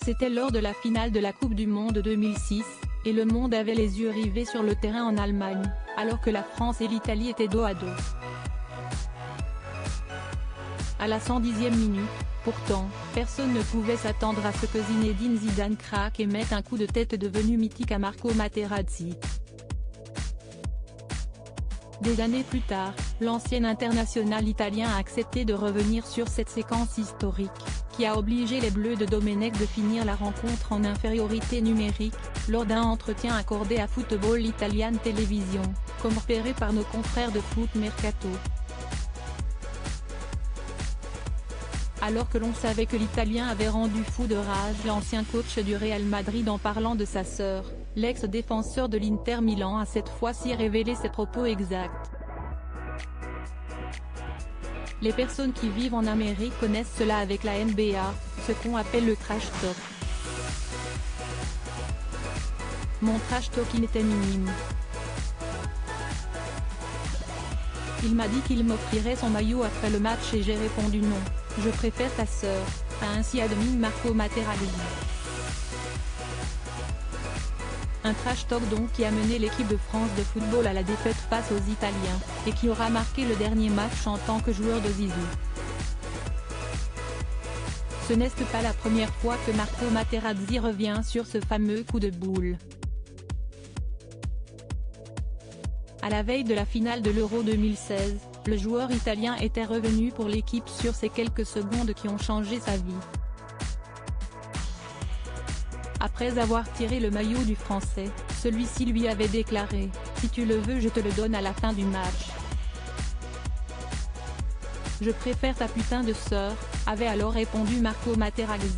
C'était lors de la finale de la Coupe du Monde 2006, et le monde avait les yeux rivés sur le terrain en Allemagne, alors que la France et l'Italie étaient dos à dos. À la 110e minute, pourtant, personne ne pouvait s'attendre à ce que Zinedine Zidane craque et mette un coup de tête devenu mythique à Marco Materazzi. Des années plus tard, l'ancien international italien a accepté de revenir sur cette séquence historique, qui a obligé les Bleus de Domenech de finir la rencontre en infériorité numérique, lors d'un entretien accordé à Football Italian Television, comme repéré par nos confrères de Foot Mercato. Alors que l'on savait que l'Italien avait rendu fou de rage l'ancien coach du Real Madrid en parlant de sa sœur, l'ex-défenseur de l'Inter Milan a cette fois-ci révélé ses propos exacts. Les personnes qui vivent en Amérique connaissent cela avec la NBA, ce qu'on appelle le trash talk. Mon trash talking était minime. Il m'a dit qu'il m'offrirait son maillot après le match et j'ai répondu non, je préfère ta sœur, a ainsi admis Marco Materazzi. Un trash talk donc qui a mené l'équipe de France de football à la défaite face aux Italiens, et qui aura marqué le dernier match en tant que joueur de Zizou. Ce n'est pas la première fois que Marco Materazzi revient sur ce fameux coup de boule. À la veille de la finale de l'Euro 2016, le joueur italien était revenu pour l'équipe sur ces quelques secondes qui ont changé sa vie. Après avoir tiré le maillot du Français, celui-ci lui avait déclaré « Si tu le veux je te le donne à la fin du match. Je préfère ta putain de sœur », avait alors répondu Marco Materazzi.